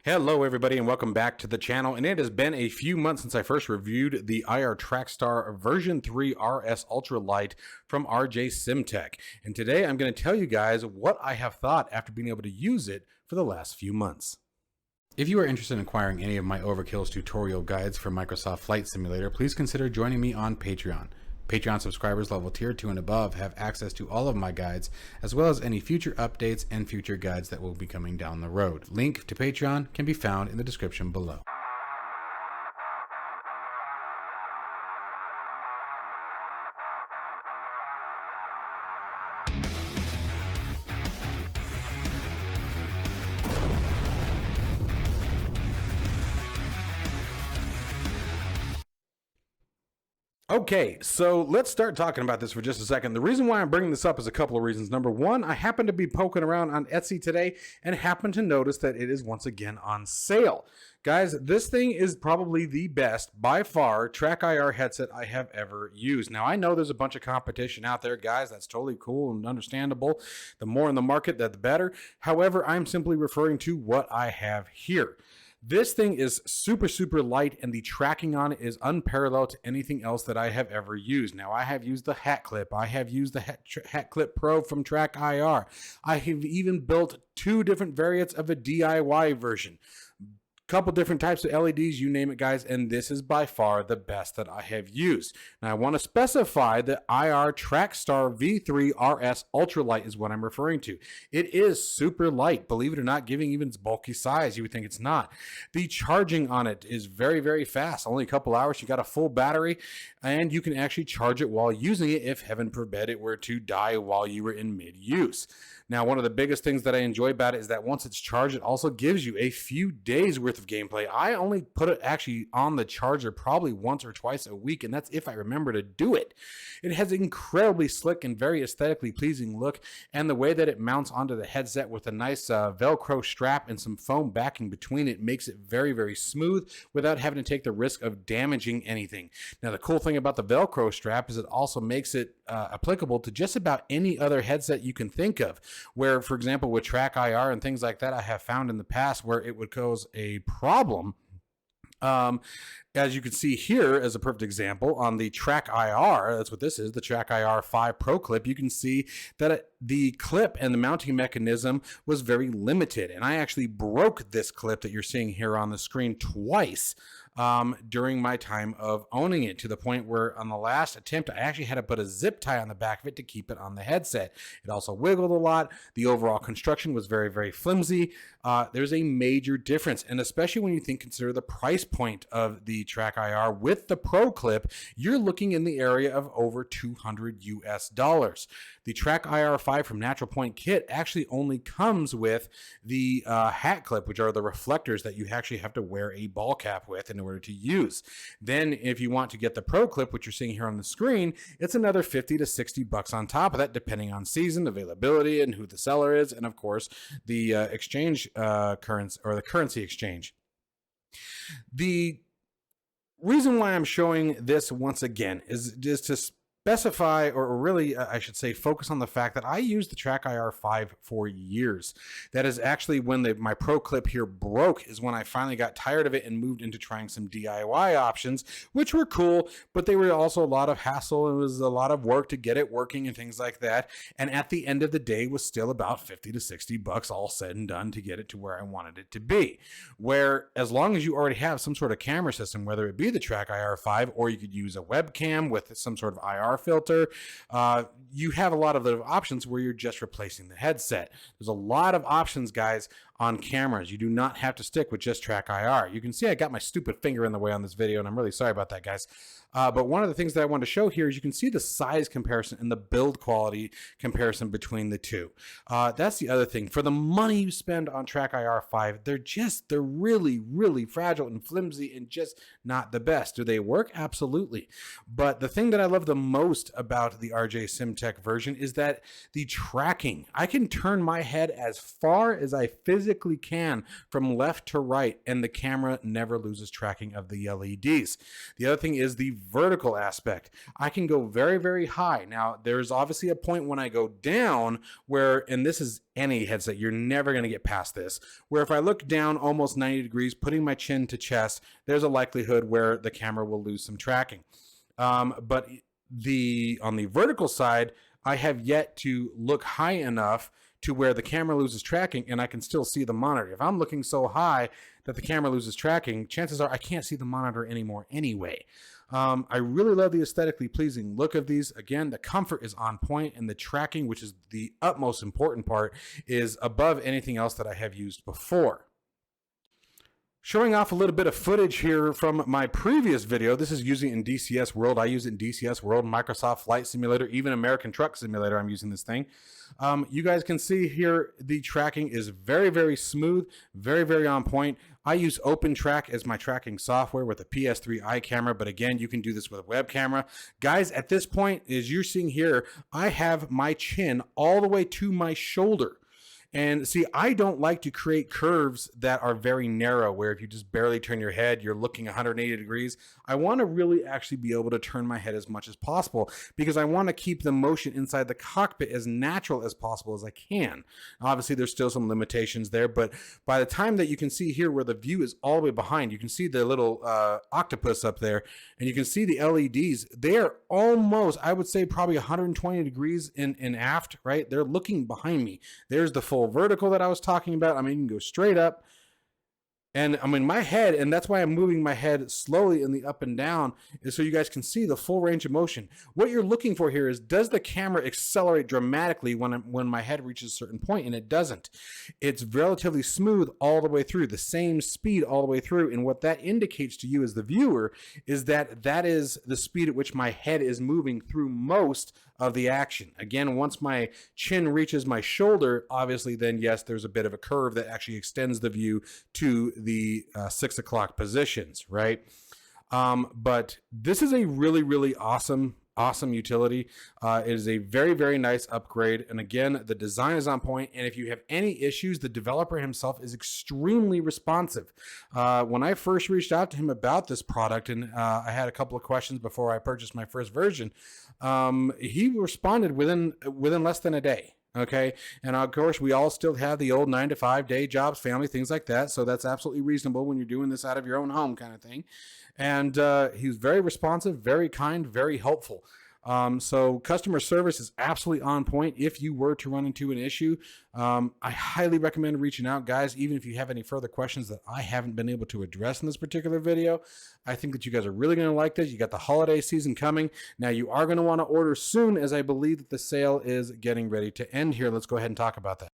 Hello everybody and welcome back to the channel. And it has been a few months since I first reviewed the IRTrackStar version 3 RS Ultralight from RJSimtech. And today I'm going to tell you guys what I have thought after being able to use it for the last few months. If you are interested in acquiring any of my Overkills tutorial guides for Microsoft Flight Simulator, please consider joining me on Patreon. Patreon subscribers level tier 2 and above have access to all of my guides, as well as any future updates and future guides that will be coming down the road. Link to Patreon can be found in the description below. Okay, so let's start talking about this for just a second. The reason why I'm bringing this up is a couple of reasons. Number one, I happen to be poking around on Etsy today and happen to notice that it is once again on sale. Guys, this thing is probably the best, by far, TrackIR headset I have ever used. Now, I know there's a bunch of competition out there, guys. That's totally cool and understandable. The more in the market, the better. However, I'm simply referring to what I have here. This thing is super light, and the tracking on it is unparalleled to anything else that I have ever used. Now, I have used the hat clip. I have used the hat clip Pro from TrackIR. I have even built 2 different variants of a DIY version. Couple different types of LEDs, you name it, guys, and this is by far the best that I have used. Now, I want to specify that IRTrackStar V3 RS Ultralight is what I'm referring to. It is super light, believe it or not, giving even its bulky size. You would think it's not. The charging on it is very fast, only a couple hours. You got a full battery, and you can actually charge it while using it if, heaven forbid, it were to die while you were in mid-use. Now, one of the biggest things that I enjoy about it is that once it's charged, it also gives you a few days worth of gameplay. I only put it actually on the charger probably once or twice a week, and that's if I remember to do it. It has an incredibly slick and very aesthetically pleasing look, and the way that it mounts onto the headset with a nice Velcro strap and some foam backing between it makes it very smooth without having to take the risk of damaging anything. Now, the cool thing about the Velcro strap is it also makes it applicable to just about any other headset you can think of, where, for example, with TrackIR and things like that, I have found in the past where it would cause a problem. As you can see here as a perfect example on the TrackIR, that's what this is, the TrackIR 5 Pro clip, you can see that the clip and the mounting mechanism was very limited. And I actually broke this clip that you're seeing here on the screen twice during my time of owning it, to the point where on the last attempt, I actually had to put a zip tie on the back of it to keep it on the headset. It also wiggled a lot. The overall construction was very flimsy. There's a major difference, and especially when you consider the price point of the TrackIR with the Pro clip, you're looking in the area of over $200 US. The TrackIR 5 from Natural Point Kit actually only comes with the hat clip, which are the reflectors that you actually have to wear a ball cap with in order to use. Then if you want to get the Pro clip, which you're seeing here on the screen, it's another 50 to 60 bucks on top of that, depending on season, availability, and who the seller is, and of course the exchange currency, or the currency exchange. The reason why I'm showing this once again is to specify, or really I should say focus on the fact that I used the TrackIR 5 for years. That is actually when my Pro clip here broke, is when I finally got tired of it and moved into trying some DIY options, which were cool, but they were also a lot of hassle. It was a lot of work to get it working and things like that. And at the end of the day, was still about 50 to 60 bucks all said and done to get it to where I wanted it to be. Where as long as you already have some sort of camera system, whether it be the TrackIR 5, or you could use a webcam with some sort of IR filter, you have a lot of the options where you're just replacing the headset. There's a lot of options, guys, on cameras. You do not have to stick with just TrackIR. You can see I got my stupid finger in the way on this video, and I'm really sorry about that, guys. But one of the things that I wanted to show here is you can see the size comparison and the build quality comparison between the two. That's the other thing. For the money you spend on TrackIR 5, they're really fragile and flimsy and just not the best. Do they work? Absolutely. But the thing that I love the most about the RJSimtech version is that the tracking. I can turn my head as far as I physically physically can from left to right, and the camera never loses tracking of the LEDs. The other thing is the vertical aspect. I can go very, very high. Now, there's obviously a point when I go down where, and this is any headset, you're never going to get past this, where if I look down almost 90 degrees, putting my chin to chest, there's a likelihood where the camera will lose some tracking. But on the vertical side, I have yet to look high enough to where the camera loses tracking and I can still see the monitor. If I'm looking so high that the camera loses tracking, chances are I can't see the monitor anymore anyway. I really love the aesthetically pleasing look of these. Again, the comfort is on point, and the tracking, which is the utmost important part, is above anything else that I have used before. Showing off a little bit of footage here from my previous video. This is using it in DCS World. I use it in DCS World, Microsoft Flight Simulator, even American Truck Simulator. I'm using this thing. You guys can see here the tracking is very, very smooth, very, very on point. I use OpenTrack as my tracking software with a PS3i camera, but again, you can do this with a web camera. Guys, at this point, as you're seeing here, I have my chin all the way to my shoulder. And see, I don't like to create curves that are very narrow, where if you just barely turn your head, you're looking 180 degrees. I want to really actually be able to turn my head as much as possible, because I want to keep the motion inside the cockpit as natural as possible as I can. Obviously, there's still some limitations there, but by the time that you can see here where the view is all the way behind, you can see the little octopus up there, and you can see the LEDs. They are almost, I would say, probably 120 degrees in aft, right? They're looking behind me. There's the full vertical that I was talking about. I mean, you can go straight up, and I'm in my head, and that's why I'm moving my head slowly in the up and down, is so you guys can see the full range of motion. What you're looking for here is, does the camera accelerate dramatically when my head reaches a certain point? And it doesn't. It's relatively smooth all the way through, the same speed all the way through. And what that indicates to you as the viewer is that that is the speed at which my head is moving through most of the action. Again, once my chin reaches my shoulder, obviously then yes, there's a bit of a curve that actually extends the view to the 6 o'clock positions, right? But this is a really, really awesome utility. It is a very, very nice upgrade. And again, the design is on point. And if you have any issues, the developer himself is extremely responsive. When I first reached out to him about this product, and I had a couple of questions before I purchased my first version, he responded within less than a day. Okay. And of course, we all still have the old 9-to-5 day jobs, family, things like that. So that's absolutely reasonable when you're doing this out of your own home kind of thing. And he was very responsive, very kind, very helpful. So customer service is absolutely on point. If you were to run into an issue, I highly recommend reaching out, guys, even if you have any further questions that I haven't been able to address in this particular video. I think that you guys are really going to like this. You got the holiday season coming. Now you are going to want to order soon, as I believe that the sale is getting ready to end here. Let's go ahead and talk about that.